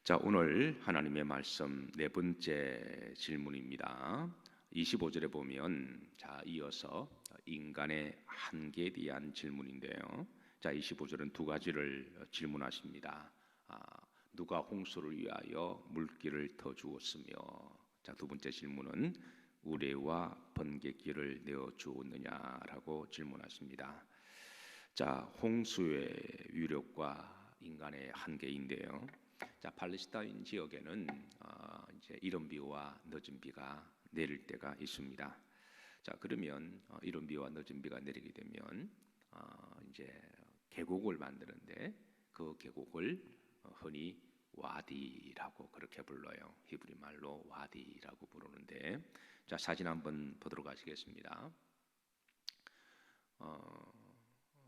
자, 오늘 하나님의 말씀 네 번째 질문입니다. 25절에 보면 이어서 인간의 한계에 대한 질문인데요. 25절은 두 가지를 질문하십니다. 누가 홍수를 위하여 물길을 터 주었으며, 두 번째 질문은 우레와 번개길을 내어 주었느냐라고 질문하십니다. 홍수의 위력과 인간의 한계인데요. 팔레스타인 지역에는 이제 이른 비와 늦은 비가 내릴 때가 있습니다. 그러면 이른 비와 늦은 비가 내리게 되면 이제 계곡을 만드는데 그 계곡을 흔히 와디라고 그렇게 불러요. 히브리 말로 와디라고 부르는데, 사진 한번 보도록 하시겠습니다.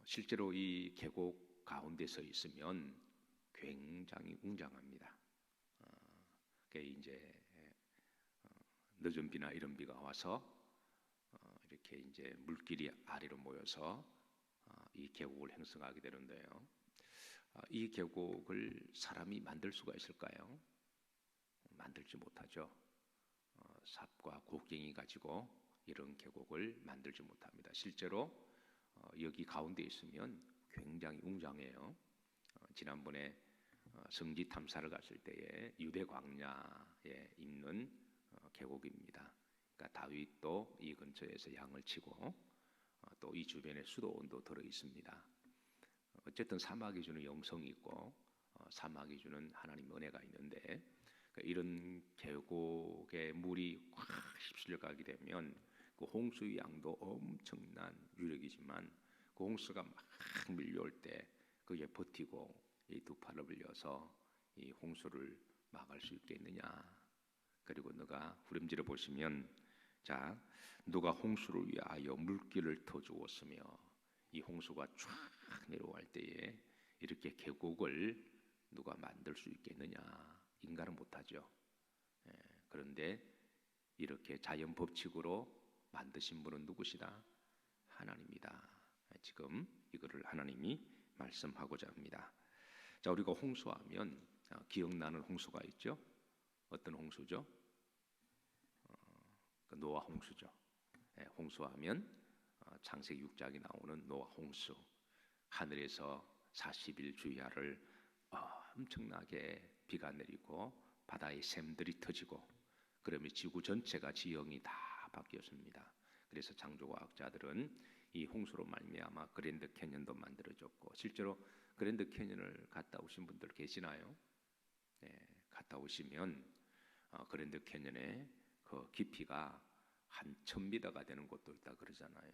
실제로 이 계곡 가운데 서 있으면 굉장히 웅장합니다. 그게 이제 늦은 비나 이른 비가 와서 이렇게 이제 물길이 아래로 모여서 이 계곡을 형성하게 되는데요. 이 계곡을 사람이 만들 수가 있을까요? 만들지 못하죠. 삽과 곡괭이 가지고 이런 계곡을 만들지 못합니다. 실제로 여기 가운데 있으면 굉장히 웅장해요. 지난번에 성지 탐사를 갔을 때에 유대 광야에 있는 계곡입니다. 그러니까 다윗도 이 근처에서 양을 치고 또 이 주변에 수도원도 들어 있습니다. 어쨌든 사막이 주는 영성이 있고 사막이 주는 하나님의 은혜가 있는데, 이런 계곡에 물이 확 휩쓸려 가게 되면 그 홍수의 양도 엄청난 유력이지만 그 홍수가 막 밀려올 때 그게 버티고 이 두 팔을 벌려서 이 홍수를 막을 수 있겠느냐. 그리고 너가 후렴지를 보시면 누가 홍수를 위하여 물길을 터 주었으며, 이 홍수가 쫙 내려갈 때에 이렇게 계곡을 누가 만들 수 있겠느냐. 인간은 못하죠. 그런데 이렇게 자연 법칙으로 만드신 분은 누구시다? 하나님이다. 지금 이거를 하나님이 말씀하고자 합니다. 우리가 홍수하면 기억나는 홍수가 있죠. 어떤 홍수죠? 노아 홍수죠. 홍수하면 창세기 6장에 나오는 노아 홍수. 하늘에서 40일 주야를 엄청나게 비가 내리고 바다의 샘들이 터지고, 그러면 지구 전체가 지형이 다 바뀌었습니다. 그래서 창조과학자들은 이 홍수로 말미암아 그랜드 캐년도 만들어졌고, 실제로 그랜드 캐년을 갔다 오신 분들 계시나요? 갔다 오시면 그랜드 캐년의 그 깊이가 한 1000m가 되는 곳도 있다 그러잖아요.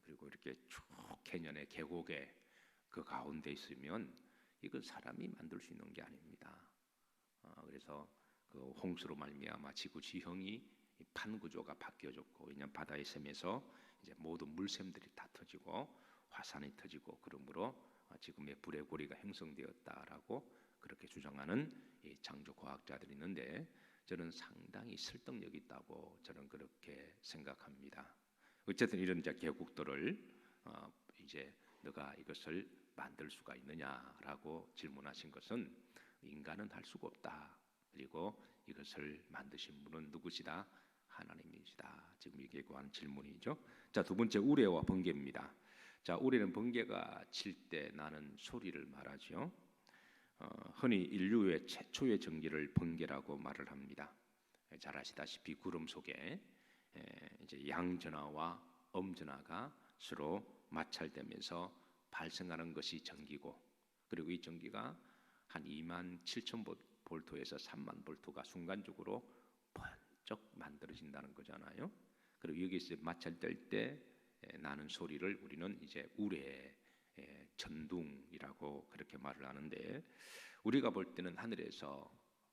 그리고 이렇게 쭉 캐년의 계곡에 그 가운데 있으면 이건 사람이 만들 수 있는 게 아닙니다. 그래서 그 홍수로 말미암아 지구 지형이 판 구조가 바뀌어졌고, 왜냐하면 바다의 샘에서 이제 모든 물샘들이 다 터지고 화산이 터지고, 그러므로 지금의 불의 고리가 형성되었다라고 그렇게 주장하는 이 창조 과학자들이 있는데, 저는 상당히 설득력 있다고 저는 그렇게 생각합니다. 어쨌든 이런 계곡들을 이제 너가 이것을 만들 수가 있느냐라고 질문하신 것은 인간은 할 수가 없다. 그리고 이것을 만드신 분은 누구시다? 하나님이시다. 지금 이게 관한 질문이죠. 두 번째, 우레와 번개입니다. 우레는 번개가 칠 때 나는 소리를 말하죠. 흔히 인류의 최초의 전기를 번개라고 말을 합니다. 잘 아시다시피 구름 속에 이제 양전하와 음전하가 서로 마찰되면서 발생하는 것이 전기고, 그리고 이 전기가 한 27,000볼트에서 30,000볼트가 순간적으로 번쩍 만들어진다는 거잖아요. 그리고 여기서 마찰될 때 나는 소리를 우리는 이제 우레 전둥이라고 그렇게 말을 하는데, 우리가 볼 때는 하늘에서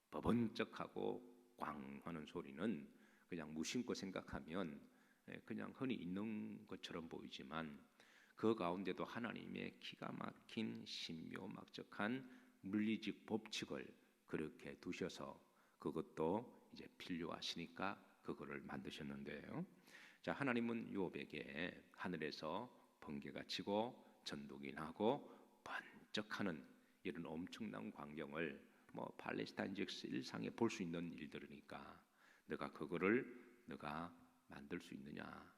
버번쩍하고 꽝 하는 소리는 그냥 무심코 생각하면 그냥 흔히 있는 것처럼 보이지만, 그 가운데도 하나님의 기가 막힌 신묘막적한 물리적 법칙을 그렇게 두셔서 그것도 이제 필요하시니까 그거를 만드셨는데요. 하나님은 욥에게 하늘에서 번개가 치고 전동이 나고 번쩍하는 이런 엄청난 광경을 뭐 팔레스타인 지역 일상에 볼 수 있는 일들이니까 너가 그거를 너가 만들 수 있느냐?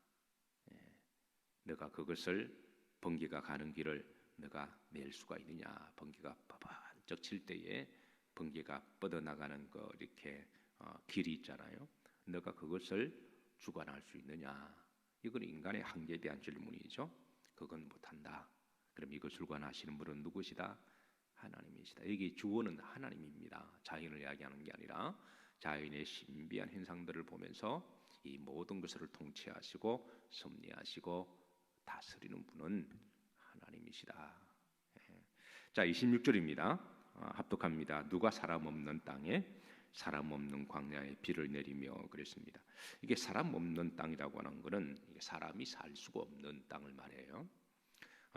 예. 너가 그것을 번개가 가는 길을 너가 낼 수가 있느냐? 번개가 번쩍 칠 때에 번개가 뻗어나가는 거 이렇게 길이 있잖아요. 너가 그것을 주관할 수 있느냐? 이건 인간의 한계에 대한 질문이죠. 그건 못한다. 그럼 이거 주관하시는 분은 누구시다? 하나님이시다. 여기 주어는 하나님입니다. 자연을 이야기하는 게 아니라 자연의 신비한 현상들을 보면서 이 모든 것을 통치하시고 섭리하시고 다스리는 분은 하나님이시다. 예. 자, 26절입니다. 합독합니다. 누가 사람 없는 땅에 사람 없는 광야에 비를 내리며 그랬습니다. 이게 사람 없는 땅이라고 하는 것은 사람이 살 수가 없는 땅을 말해요.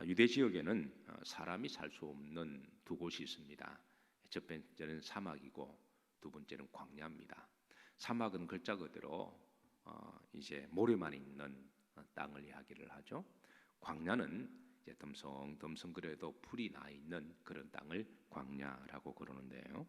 유대 지역에는 사람이 살 수 없는 두 곳이 있습니다. 첫 번째는 사막이고 두 번째는 광야입니다. 사막은 글자 그대로 이제 모래만 있는 땅을 이야기를 하죠. 광야는 이제 덤성덤성거려도 풀이 나 있는 그런 땅을 광야라고 그러는데요.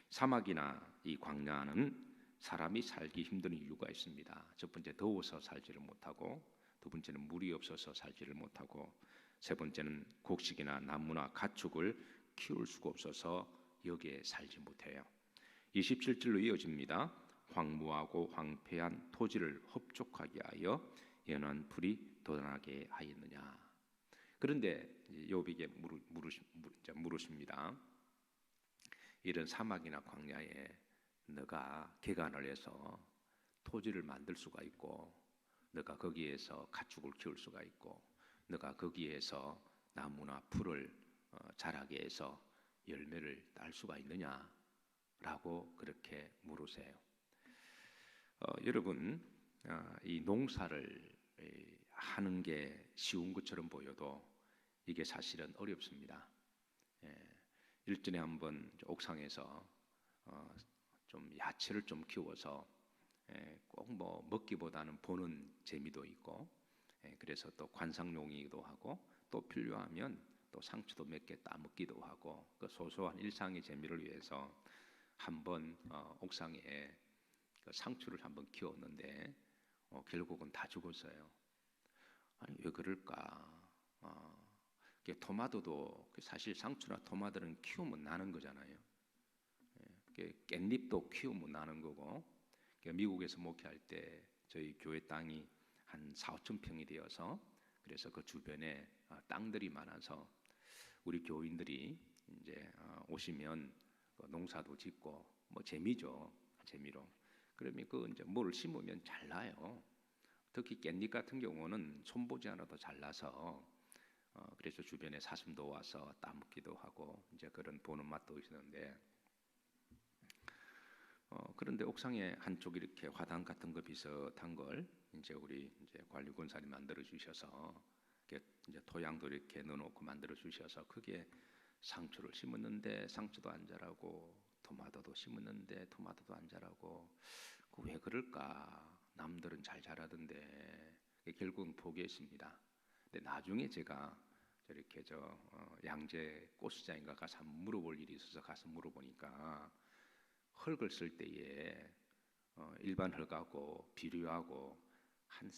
사막이나 이 광야는 사람이 살기 힘든 이유가 있습니다. 첫 번째 더워서 살지를 못하고, 두 번째는 물이 없어서 살지를 못하고, 세 번째는 곡식이나 나무나 가축을 키울 수가 없어서 여기에 살지 못해요. 27절로 이어집니다. 황무하고 황폐한 토지를 흡족하게 하여 연한 풀이 돋아나게 하였느냐. 그런데 욥에게 물으십니다. 이런 사막이나 광야에 너가 개간을 해서 토지를 만들 수가 있고, 너가 거기에서 가축을 키울 수가 있고, 너가 거기에서 나무나 풀을 자라게 해서 열매를 딸 수가 있느냐라고 그렇게 물으세요. 여러분, 이 농사를 하는 게 쉬운 것처럼 보여도 이게 사실은 어렵습니다. 일전에 한번 옥상에서 좀 야채를 좀 키워서 꼭 뭐 먹기보다는 보는 재미도 있고, 그래서 또 관상용이기도 하고, 또 필요하면 또 상추도 몇 개 따먹기도 하고, 그 소소한 일상의 재미를 위해서 한번 옥상에 그 상추를 한번 키웠는데 결국은 다 죽었어요. 아니 왜 그럴까? 토마토도 사실 상추나 토마토는 키우면 나는 거잖아요. 깻잎도 키우면 나는 거고, 미국에서 목회할 때 저희 교회 땅이 한 4,5천 평이 되어서 그래서 그 주변에 땅들이 많아서 우리 교인들이 이제 오시면 농사도 짓고 뭐 재미죠, 재미로. 그러면 그 이제 뭐를 심으면 잘 나요. 특히 깻잎 같은 경우는 손보지 않아도 잘 나서 그래서 주변에 사슴도 와서 따먹기도 하고 이제 그런 보는 맛도 있었는데, 그런데 옥상에 한쪽 이렇게 화단 같은 거 비슷한 걸 이제 우리 이제 관리군사님 만들어 주셔서 이제 토양도 이렇게 넣어놓고 만들어 주셔서 그게 상추를 심었는데 상추도 안 자라고, 토마토도 심었는데 토마토도 안 자라고, 그 왜 그럴까? 남들은 잘 자라던데 결국은 포기했습니다. 근데 나중에 제가 저렇게 양재 꽃시장인가 가서 한번 물어볼 일이 있어서 가서 물어보니까 흙을 쓸 때에 일반 흙하고 비료하고 한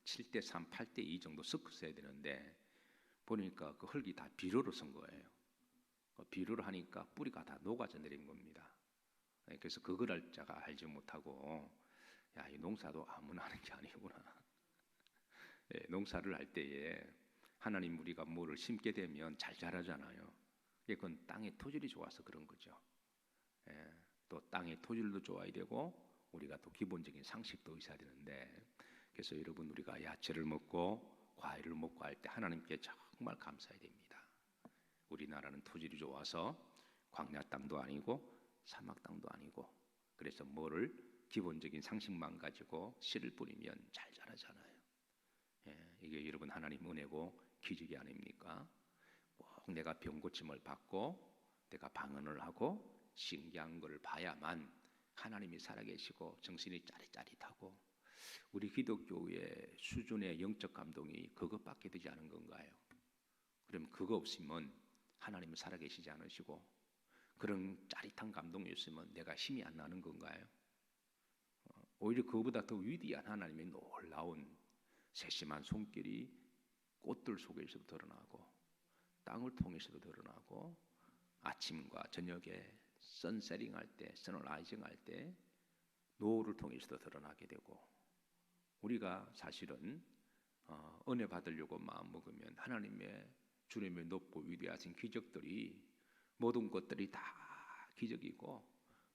7대 3, 8대 2 정도 섞었어야 되는데 보니까 그 흙이 다 비료로 쓴 거예요. 비료를 하니까 뿌리가 다 녹아져 내린 겁니다. 그래서 그걸 알 자가 알지 못하고, 야, 이 농사도 아무나 하는 게 아니구나. 농사를 할 때에 하나님 우리가 뭐를 심게 되면 잘 자라잖아요. 그건 땅의 토질이 좋아서 그런 거죠. 또 땅의 토질도 좋아야 되고 우리가 또 기본적인 상식도 있어야 되는데, 그래서 여러분 우리가 야채를 먹고 과일을 먹고 할 때 하나님께 정말 감사해야 됩니다. 우리나라는 토질이 좋아서 광야 땅도 아니고 사막 땅도 아니고, 그래서 뭐를 기본적인 상식만 가지고 씨를 뿌리면 잘 자라잖아요. 이게 여러분 하나님 은혜고 기적이 아닙니까? 꼭 내가 병고침을 받고 내가 방언을 하고 신기한 걸 봐야만 하나님이 살아계시고 정신이 짜릿짜릿하고, 우리 기독교의 수준의 영적 감동이 그것밖에 되지 않은 건가요? 그럼 그거 없으면 하나님은 살아계시지 않으시고 그런 짜릿한 감동이었으면 내가 힘이 안 나는 건가요? 오히려 그보다 더 위대한 하나님의 놀라운 세심한 손길이 꽃들 속에서도 드러나고 땅을 통해서도 드러나고 아침과 저녁에 선세링 할 때, 선라이징 할 때 노을을 통해서도 드러나게 되고 우리가 사실은 은혜 받으려고 마음 먹으면 하나님의 주님의 높고 위대하신 기적들이 모든 것들이 다 기적이고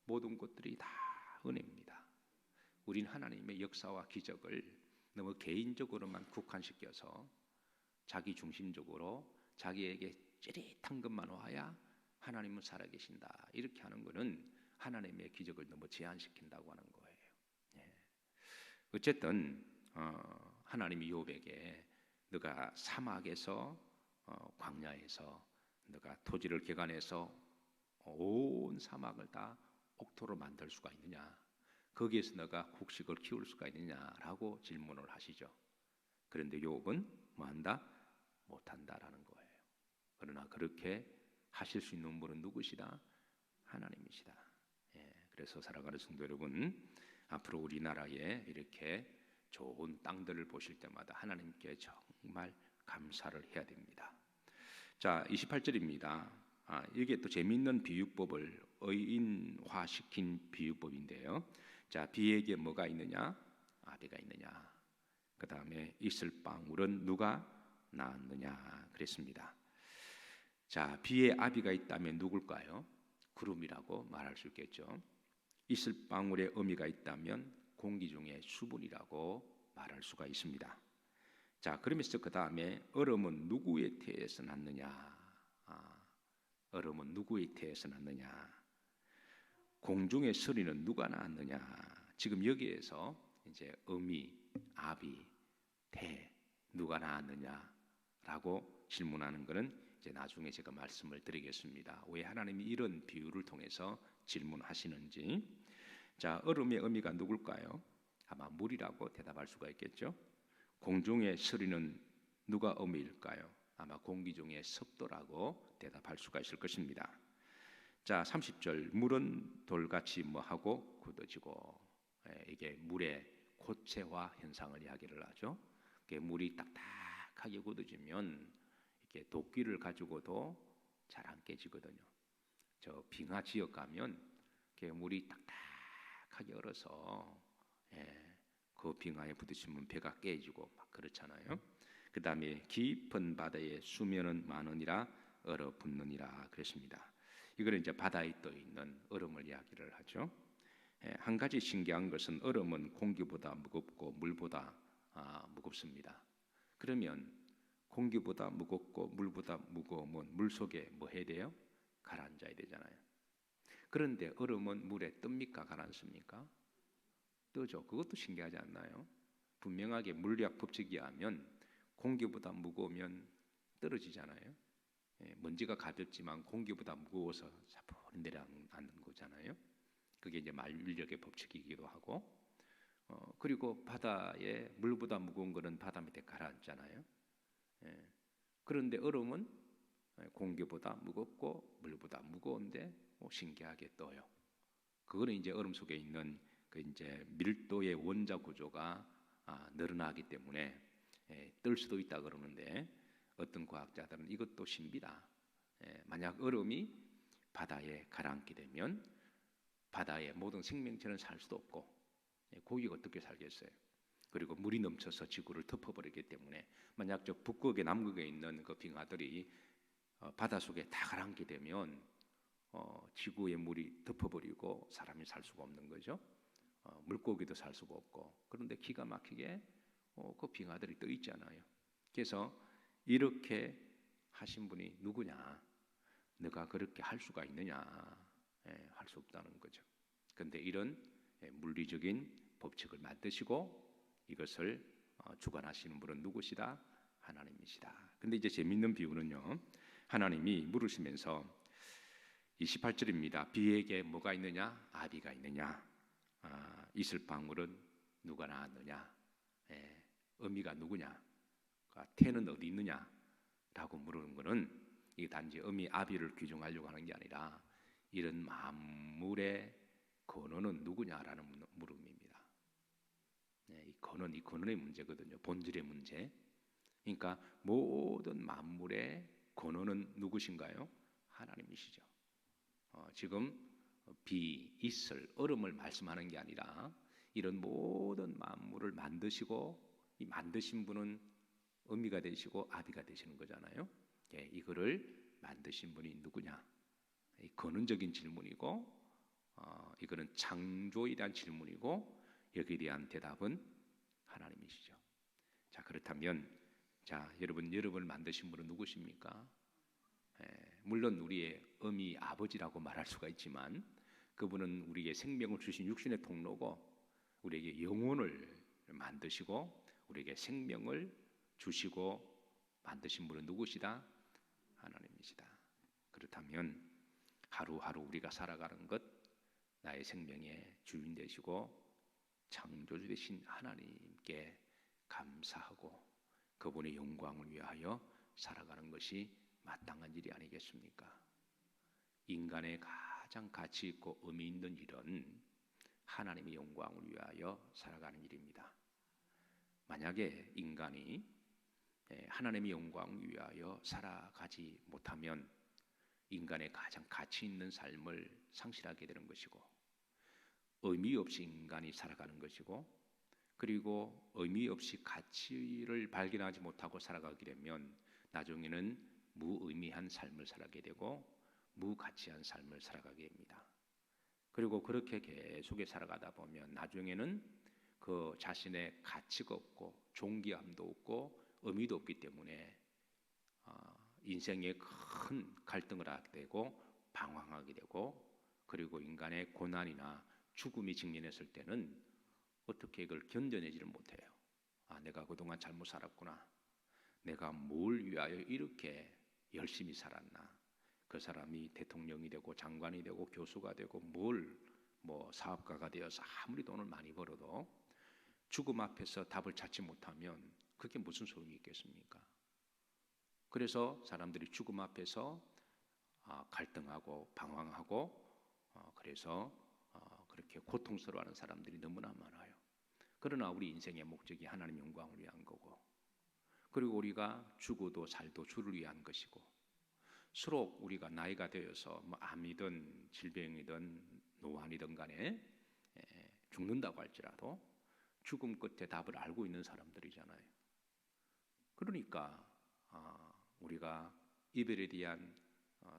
모든 것들이 다 은혜입니다. 우린 하나님의 역사와 기적을 너무 개인적으로만 국한시켜서 자기 중심적으로 자기에게 찌릿한 것만 와야 하나님은 살아계신다 이렇게 하는 것은 하나님의 기적을 너무 제한시킨다고 하는 거예요. 예. 어쨌든 하나님이 욥에게 너가 사막에서 광야에서 너가 토지를 개간해서 온 사막을 다 옥토로 만들 수가 있느냐, 거기에서 너가 곡식을 키울 수가 있느냐라고 질문을 하시죠. 그런데 욥은 뭐한다? 못한다라는 거예요. 그러나 그렇게 하실 수 있는 분은 누구시다? 하나님이시다. 예, 그래서 사랑하는 성도 여러분, 앞으로 우리나라에 이렇게 좋은 땅들을 보실 때마다 하나님께 정말 감사를 해야 됩니다. 자, 28절입니다. 이게 또 재미있는 비유법을 의인화시킨 비유법인데요. 자, 비에게 뭐가 있느냐? 아비가 있느냐? 그 다음에 있을 방울은 누가 낳았느냐? 그랬습니다. 자, 비에 아비가 있다면 누굴까요? 구름이라고 말할 수 있겠죠. 있을 방울에 어미가 있다면 공기 중에 수분이라고 말할 수가 있습니다. 자, 그러면서 그 다음에 얼음은 누구의 태에서 났느냐? 얼음은 누구의 태에서 났느냐? 공중의 서리는 누가 낳았느냐? 지금 여기에서 이제 어미, 아비, 태 누가 낳았느냐라고 질문하는 것은 이제 나중에 제가 말씀을 드리겠습니다. 왜 하나님이 이런 비유를 통해서 질문하시는지. 자, 얼음의 어미가 누굴까요? 아마 물이라고 대답할 수가 있겠죠. 공중의 서리는 누가 어미일까요? 아마 공기 중에 습도라고 대답할 수가 있을 것입니다. 자, 30절 물은 돌같이 뭐하고 굳어지고, 이게 물의 고체화 현상을 이야기를 하죠. 물이 딱딱하게 굳어지면 이렇게 도끼를 가지고도 잘 안 깨지거든요. 저 빙하 지역 가면 물이 딱딱하게 얼어서 그 빙하에 부딪히면 배가 깨지고 막 그렇잖아요. 그 다음에 깊은 바다의 수면은 많으니라 얼어붙느니라 그랬습니다. 이거는 이제 바다에 떠 있는 얼음을 이야기를 하죠. 한 가지 신기한 것은 얼음은 공기보다 무겁고 물보다 무겁습니다. 그러면 공기보다 무겁고 물보다 무거우면 물 속에 뭐 해야 돼요? 가라앉아야 되잖아요. 그런데 얼음은 물에 뜹니까 가라앉습니까? 뜨죠. 그것도 신기하지 않나요? 분명하게 물리학 법칙에 의하면 공기보다 무거우면 떨어지잖아요. 먼지가 가볍지만 공기보다 무거워서 사포로 내려앉는 거잖아요. 그게 이제 만류력의 법칙이기도 하고, 그리고 바다에 물보다 무거운 거는 바다 밑에 가라앉잖아요. 그런데 얼음은 공기보다 무겁고 물보다 무거운데 신기하게 떠요. 그거는 이제 얼음 속에 있는 그 이제 밀도의 원자 구조가 늘어나기 때문에 뜰 수도 있다 그러는데, 어떤 과학자들은 이것도 신비다. 만약 얼음이 바다에 가라앉게 되면 바다의 모든 생명체는 살 수도 없고 고기가 어떻게 살겠어요? 그리고 물이 넘쳐서 지구를 덮어버리기 때문에 만약 저 북극에 남극에 있는 그 빙하들이 바다 속에 다 가라앉게 되면 지구의 물이 덮어버리고 사람이 살 수가 없는 거죠. 물고기도 살 수가 없고. 그런데 기가 막히게 그 빙하들이 떠 있잖아요. 그래서 이렇게 하신 분이 누구냐? 너가 그렇게 할 수가 있느냐? 할 수 없다는 거죠. 그런데 이런 물리적인 법칙을 만드시고 이것을 주관하시는 분은 누구시다? 하나님이시다. 근데 이제 재밌는 비유는요, 하나님이 물으시면서 28절입니다. 비에게 뭐가 있느냐? 아비가 있느냐? 있을 방울은 누가 낳았느냐? 어미가 누구냐? 태는 어디 있느냐? 라고 물으는 것은 이게 단지 어미 아비를 규정하려고 하는 게 아니라 이런 만물의 근원은 누구냐라는 물음입니다. 이 근원의 문제거든요. 본질의 문제. 그러니까 모든 만물의 근원은 누구신가요? 하나님이시죠. 지금 비, 이슬, 얼음을 말씀하는 게 아니라 이런 모든 만물을 만드시고 이 만드신 분은 어미가 되시고 아비가 되시는 거잖아요. 이거를 만드신 분이 누구냐? 이 근원적인 질문이고 이거는 창조에 대한 질문이고 여기에 대한 대답은 하나님이시죠. 자, 그렇다면 여러분을 만드신 분은 누구십니까? 물론 우리의 어미 아버지라고 말할 수가 있지만 그분은 우리에게 생명을 주신 육신의 통로고 우리에게 영혼을 만드시고 우리에게 생명을 주시고 만드신 분은 누구시다? 하나님이시다. 그렇다면 하루하루 우리가 살아가는 것 나의 생명의 주인 되시고 창조주 되신 하나님께 감사하고 그분의 영광을 위하여 살아가는 것이 마땅한 일이 아니겠습니까? 인간의 가장 가치 있고 의미 있는 일은 하나님의 영광을 위하여 살아가는 일입니다. 만약에 인간이 하나님의 영광을 위하여 살아가지 못하면 인간의 가장 가치 있는 삶을 상실하게 되는 것이고 의미 없이 인간이 살아가는 것이고 그리고 의미 없이 가치를 발견하지 못하고 살아가게 되면 나중에는 무의미한 삶을 살아가게 되고 무가치한 삶을 살아가게 됩니다. 그리고 그렇게 계속해 살아가다 보면 나중에는 그 자신의 가치가 없고 존귀함도 없고 의미도 없기 때문에 인생에 큰 갈등을 하게 되고 방황하게 되고 그리고 인간의 고난이나 죽음이 직면했을 때는 어떻게 이걸 견뎌내지를 못해요. 내가 그동안 잘못 살았구나. 내가 뭘 위하여 이렇게 열심히 살았나. 그 사람이 대통령이 되고 장관이 되고 교수가 되고 사업가가 되어서 아무리 돈을 많이 벌어도 죽음 앞에서 답을 찾지 못하면 그게 무슨 소용이 있겠습니까? 그래서 사람들이 죽음 앞에서 갈등하고 방황하고 그래서 그렇게 고통스러워하는 사람들이 너무나 많아요. 그러나 우리 인생의 목적이 하나님 영광을 위한 거고 그리고 우리가 죽어도 살도 주를 위한 것이고 수록 우리가 나이가 되어서 암이든 질병이든 노환이든 간에 죽는다고 할지라도 죽음 끝에 답을 알고 있는 사람들이잖아요. 그러니까 우리가 이별에 대한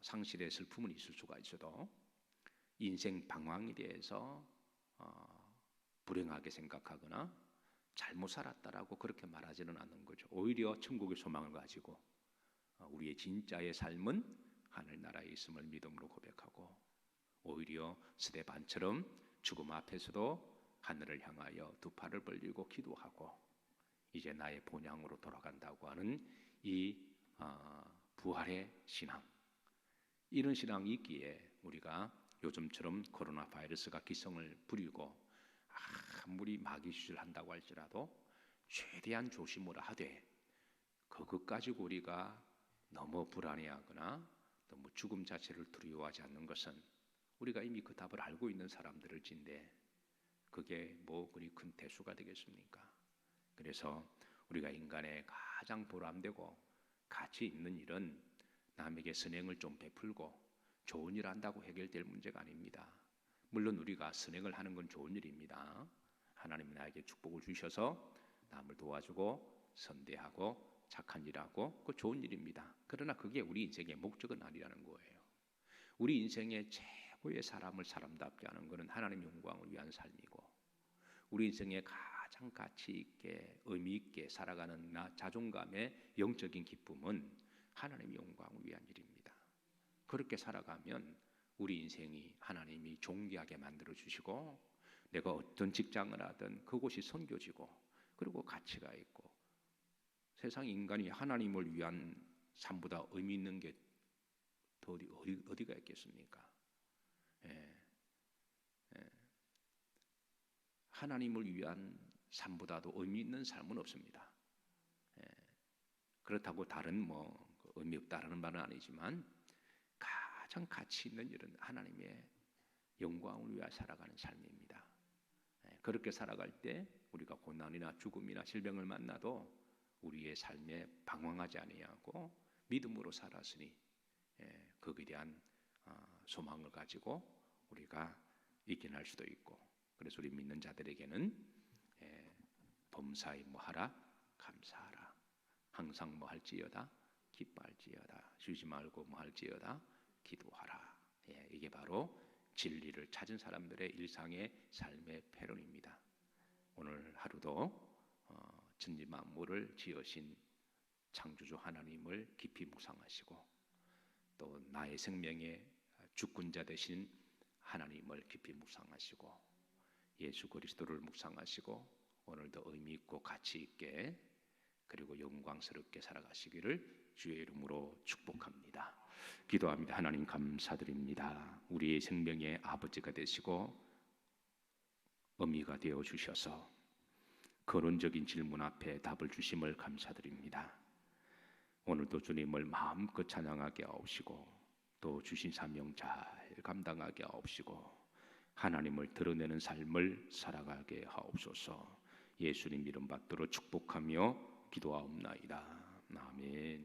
상실의 슬픔은 있을 수가 있어도 인생 방황에 대해서 불행하게 생각하거나 잘못 살았다라고 그렇게 말하지는 않는 거죠. 오히려 천국의 소망을 가지고 우리의 진짜의 삶은 하늘나라에 있음을 믿음으로 고백하고 오히려 스데반처럼 죽음 앞에서도 하늘을 향하여 두 팔을 벌리고 기도하고 이제 나의 본향으로 돌아간다고 하는 이 부활의 신앙, 이런 신앙이 있기에 우리가 요즘처럼 코로나 바이러스가 기승을 부리고 아무리 마귀수술 한다고 할지라도 최대한 조심을 하되 그것 가지고 우리가 너무 불안해하거나 너무 죽음 자체를 두려워하지 않는 것은 우리가 이미 그 답을 알고 있는 사람들일진데 그게 뭐 그리 큰 대수가 되겠습니까? 그래서 우리가 인간의 가장 보람되고 가치 있는 일은 남에게 선행을 좀 베풀고 좋은 일 한다고 해결될 문제가 아닙니다. 물론 우리가 선행을 하는 건 좋은 일입니다. 하나님이 나에게 축복을 주셔서 남을 도와주고 선대하고 착한 일하고 그 좋은 일입니다. 그러나 그게 우리 인생의 목적은 아니라는 거예요. 우리 인생의 최고의 사람을 사람답게 하는 것은 하나님 영광을 위한 삶이고 우리 인생의 가장 가치 있게 의미 있게 살아가는 나 자존감의 영적인 기쁨은 하나님 영광을 위한 일입니다. 그렇게 살아가면 우리 인생이 하나님이 존귀하게 만들어 주시고 내가 어떤 직장을 하든 그곳이 섬겨지고 그리고 가치가 있고 세상 인간이 하나님을 위한 삶보다 의미 있는 게 더 어디가 있겠습니까? 하나님을 위한 삶보다도 의미 있는 삶은 없습니다. 그렇다고 다른 의미 없다라는 말은 아니지만 가장 가치 있는 일은 하나님의 영광을 위하여 살아가는 삶입니다. 그렇게 살아갈 때 우리가 고난이나 죽음이나 질병을 만나도 우리의 삶에 방황하지 아니하고 믿음으로 살았으니 거기에 대한 소망을 가지고 우리가 이겨낼 수도 있고, 그래서 우리 믿는 자들에게는 범사에 뭐하라? 감사하라. 항상 뭐할지어다? 기뻐할지어다. 쉬지 말고 뭐할지어다? 기도하라. 이게 바로 진리를 찾은 사람들의 일상의 삶의 패런입니다. 오늘 하루도 천지 만물을 지으신 창조주 하나님을 깊이 묵상하시고, 또 나의 생명의 주권자 되신 하나님을 깊이 묵상하시고, 예수 그리스도를 묵상하시고, 오늘도 의미 있고 가치 있게 그리고 영광스럽게 살아가시기를 주의 이름으로 축복합니다. 기도합니다. 하나님 감사드립니다. 우리의 생명의 아버지가 되시고 어미가 되어 주셔서 거론적인 질문 앞에 답을 주심을 감사드립니다. 오늘도 주님을 마음껏 찬양하게 하옵시고, 또 주신 사명 잘 감당하게 하옵시고, 하나님을 드러내는 삶을 살아가게 하옵소서. 예수님 이름 받들어 축복하며 기도하옵나이다. 아멘.